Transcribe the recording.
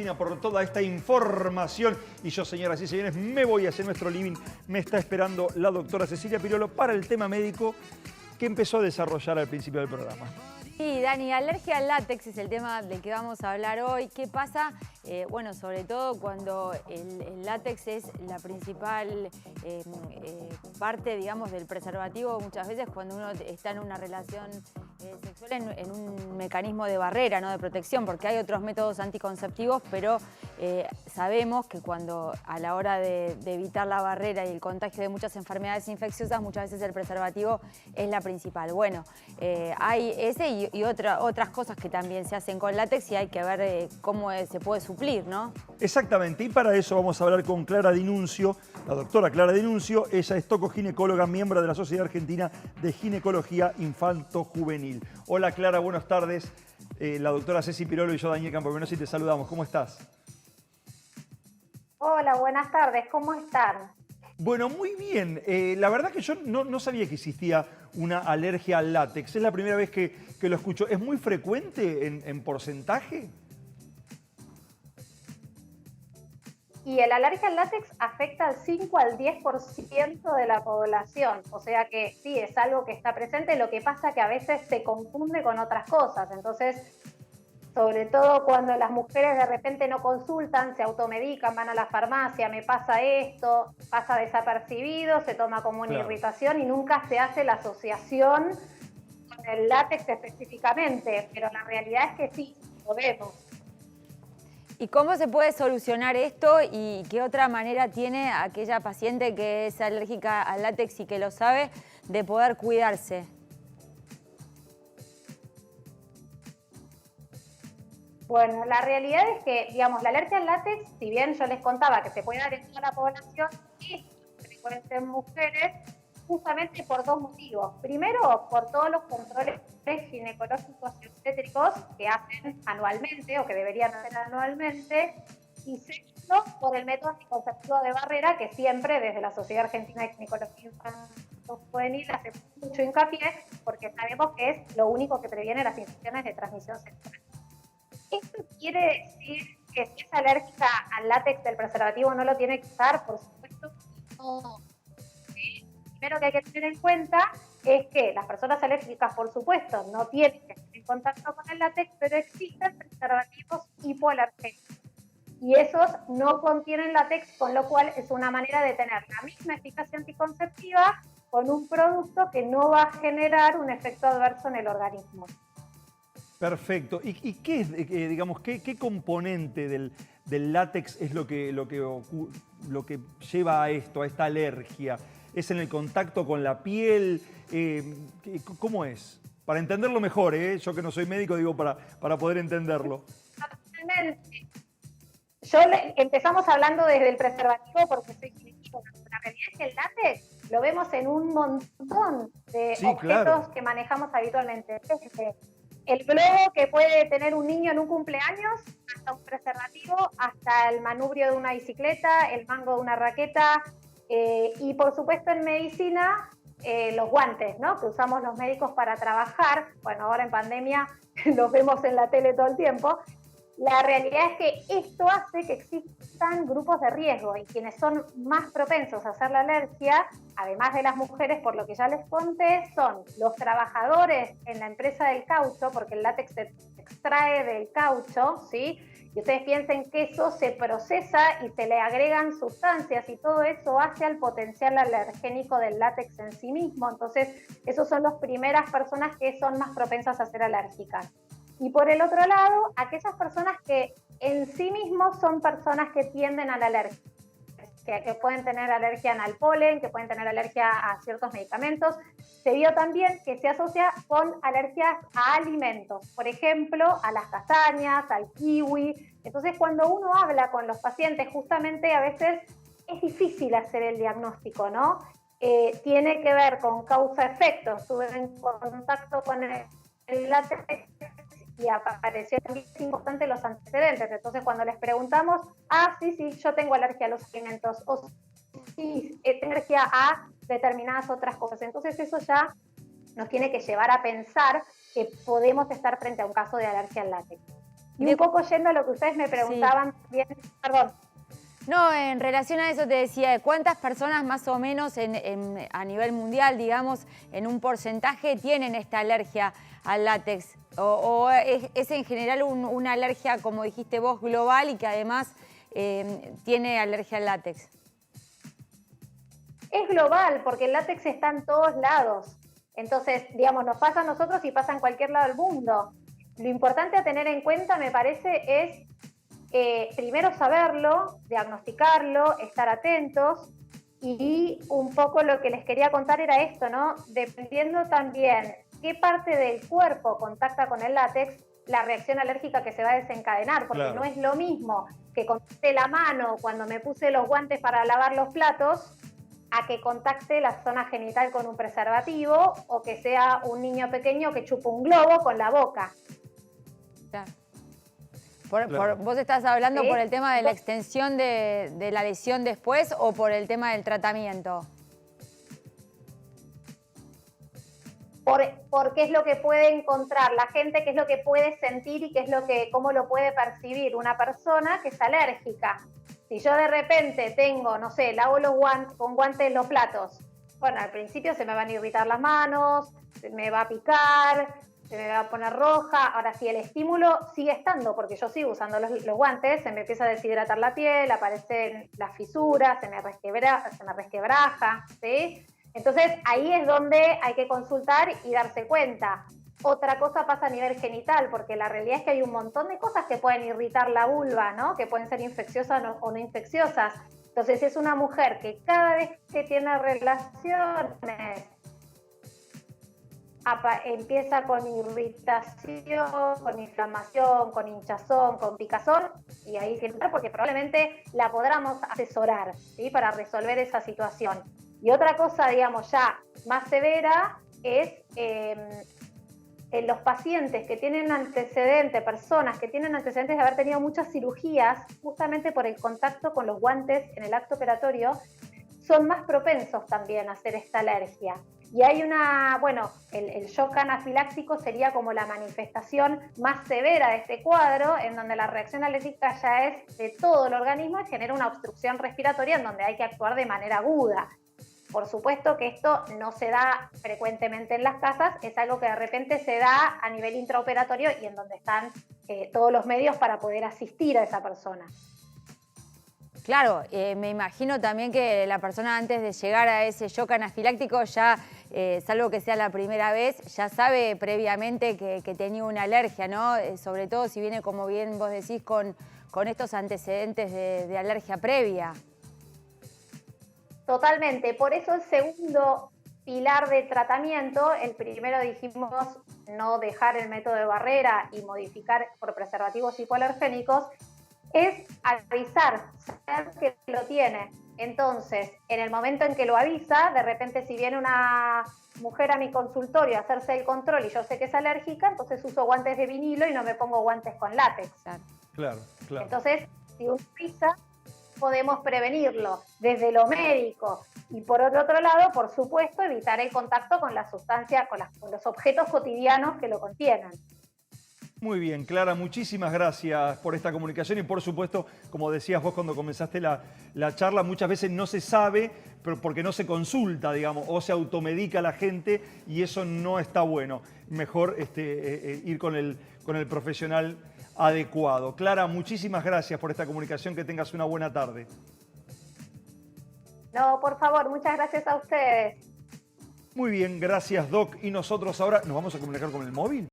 Cristina, por toda esta información. Y yo, señoras y señores, me voy hacia nuestro living. Me está esperando la doctora Cecilia Pirolo para el tema médico que empezó a desarrollar al principio del programa. Sí, Dani, alergia al látex es el tema del que vamos a hablar hoy. ¿Qué pasa? Bueno, sobre todo cuando el látex es la principal parte, digamos, del preservativo. Muchas veces cuando uno está en una relación sexual en un mecanismo de barrera, ¿no? De protección, porque hay otros métodos anticonceptivos, pero sabemos que cuando a la hora de evitar la barrera y el contagio de muchas enfermedades infecciosas, muchas veces el preservativo es la principal. Bueno, hay ese y otras cosas que también se hacen con látex y hay que ver cómo se puede suplir, ¿no? Exactamente, y para eso vamos a hablar con Clara Dinuncio, la doctora Clara Dinuncio. Ella es tocoginecóloga, miembro de la Sociedad Argentina de Ginecología Infanto-Juvenil. Hola Clara, buenas tardes. La doctora Ceci Pirolo y yo, Daniel Campomenosi, te saludamos. ¿Cómo estás? Hola, buenas tardes. ¿Cómo están? Bueno, muy bien. La verdad que yo no sabía que existía una alergia al látex. Es la primera vez que lo escucho. ¿Es muy frecuente en porcentaje? Y el alergia al látex afecta al 5 al 10% de la población. O sea que sí, es algo que está presente. Lo que pasa que a veces se confunde con otras cosas. Entonces, sobre todo cuando las mujeres de repente no consultan, se automedican, van a la farmacia, me pasa esto, pasa desapercibido, se toma como una irritación y nunca se hace la asociación con el látex específicamente, pero la realidad es que sí, lo vemos. ¿Y cómo se puede solucionar esto y qué otra manera tiene aquella paciente que es alérgica al látex y que lo sabe de poder cuidarse? Bueno, la realidad es que, digamos, la alergia al látex, si bien yo les contaba que se puede dar en toda la población, es frecuente en mujeres justamente por dos motivos. Primero, por todos los controles ginecológicos y obstétricos que hacen anualmente o que deberían hacer anualmente. Y segundo, por el método anticonceptivo de barrera que siempre desde la Sociedad Argentina de Ginecología Infanto-Juvenil hace mucho hincapié porque sabemos que es lo único que previene las infecciones de transmisión sexual. ¿Esto quiere decir que si es alérgica al látex del preservativo no lo tiene que usar? Por supuesto no. Lo primero que hay que tener en cuenta es que las personas alérgicas, por supuesto, no tienen que estar en contacto con el látex, pero existen preservativos hipoalergénicos. Y esos no contienen látex, con lo cual es una manera de tener la misma eficacia anticonceptiva con un producto que no va a generar un efecto adverso en el organismo. Perfecto. ¿Y qué es, digamos, qué componente del látex es lo que lleva a esto, a esta alergia? ¿Es en el contacto con la piel? ¿Cómo es? Para entenderlo mejor, yo que no soy médico, digo, para poder entenderlo. Totalmente. Empezamos hablando desde el preservativo porque soy ginecóloga. La realidad es que el látex lo vemos en un montón de objetos que manejamos habitualmente. Desde el globo que puede tener un niño en un cumpleaños, hasta un preservativo, hasta el manubrio de una bicicleta, el mango de una raqueta y por supuesto en medicina los guantes, ¿no? Que usamos los médicos para trabajar. Bueno, ahora en pandemia los vemos en la tele todo el tiempo. La realidad es que esto hace que existan grupos de riesgo y quienes son más propensos a hacer la alergia, además de las mujeres, por lo que ya les conté, son los trabajadores en la empresa del caucho, porque el látex se extrae del caucho, ¿sí? Y ustedes piensen que eso se procesa y se le agregan sustancias y todo eso hace al potencial alergénico del látex en sí mismo. Entonces, esos son las primeras personas que son más propensas a ser alérgicas. Y por el otro lado, aquellas personas que en sí mismos son personas que tienden a la alergia, que pueden tener alergia al polen, que pueden tener alergia a ciertos medicamentos. Se vio también que se asocia con alergias a alimentos, por ejemplo, a las castañas, al kiwi. Entonces, cuando uno habla con los pacientes, justamente a veces es difícil hacer el diagnóstico, ¿no? Tiene que ver con causa-efecto. Estuve en contacto con el látex y apareció también importante los antecedentes. Entonces, cuando les preguntamos, sí, yo tengo alergia a los alimentos, o sí, tengo alergia a determinadas otras cosas. Entonces, eso ya nos tiene que llevar a pensar que podemos estar frente a un caso de alergia al látex. Y un poco yendo a lo que ustedes me preguntaban, bien, perdón. No, en relación a eso te decía, ¿cuántas personas más o menos a nivel mundial, digamos, en un porcentaje tienen esta alergia al látex? ¿O es en general una alergia, como dijiste vos, global y que además tiene alergia al látex? Es global, porque el látex está en todos lados. Entonces, digamos, nos pasa a nosotros y pasa en cualquier lado del mundo. Lo importante a tener en cuenta, me parece, es primero saberlo, diagnosticarlo, estar atentos, y un poco lo que les quería contar era esto, ¿no? Dependiendo también qué parte del cuerpo contacta con el látex, la reacción alérgica que se va a desencadenar, porque no es lo mismo que contacte la mano cuando me puse los guantes para lavar los platos, a que contacte la zona genital con un preservativo, o que sea un niño pequeño que chupa un globo con la boca. Claro. ¿Vos estás hablando por el tema de la extensión de la lesión después o por el tema del tratamiento? Por qué es lo que puede encontrar la gente, qué es lo que puede sentir y cómo lo puede percibir una persona que es alérgica. Si yo de repente tengo, no sé, lavo con guantes los platos, bueno, al principio se me van a irritar las manos, se me va a picar, se me va a poner roja. Ahora, si el estímulo sigue estando, porque yo sigo usando los guantes, se me empieza a deshidratar la piel, aparecen las fisuras, se me resquebraja, ¿sí? Entonces, ahí es donde hay que consultar y darse cuenta. Otra cosa pasa a nivel genital, porque la realidad es que hay un montón de cosas que pueden irritar la vulva, ¿no? Que pueden ser infecciosas o no infecciosas. Entonces, si es una mujer que cada vez que tiene relaciones empieza con irritación, con inflamación, con hinchazón, con picazón, y ahí sí, porque probablemente la podamos asesorar, ¿sí? Para resolver esa situación. Y otra cosa, digamos, ya más severa es en los pacientes que tienen antecedentes, personas que tienen antecedentes de haber tenido muchas cirugías, justamente por el contacto con los guantes en el acto operatorio, son más propensos también a hacer esta alergia. Y hay el shock anafiláctico sería como la manifestación más severa de este cuadro, en donde la reacción alérgica ya es de todo el organismo y genera una obstrucción respiratoria en donde hay que actuar de manera aguda. Por supuesto que esto no se da frecuentemente en las casas, es algo que de repente se da a nivel intraoperatorio y en donde están todos los medios para poder asistir a esa persona. Claro, me imagino también que la persona antes de llegar a ese shock anafiláctico ya, salvo que sea la primera vez, ya sabe previamente que tenía una alergia, ¿no? Sobre todo si viene, como bien vos decís, con estos antecedentes de alergia previa. Totalmente, por eso el segundo pilar de tratamiento, el primero dijimos no dejar el método de barrera y modificar por preservativos hipoalergénicos, es avisar, saber que lo tiene. Entonces, en el momento en que lo avisa, de repente si viene una mujer a mi consultorio a hacerse el control y yo sé que es alérgica, entonces uso guantes de vinilo y no me pongo guantes con látex. Claro. Entonces, si uno avisa, podemos prevenirlo desde lo médico. Y por otro lado, por supuesto, evitar el contacto con la sustancia, con los objetos cotidianos que lo contienen. Muy bien, Clara, muchísimas gracias por esta comunicación y por supuesto, como decías vos cuando comenzaste la charla, muchas veces no se sabe pero porque no se consulta, digamos, o se automedica la gente y eso no está bueno. Mejor ir con el profesional adecuado. Clara, muchísimas gracias por esta comunicación, que tengas una buena tarde. No, por favor, muchas gracias a ustedes. Muy bien, gracias Doc. Y nosotros ahora nos vamos a comunicar con el móvil.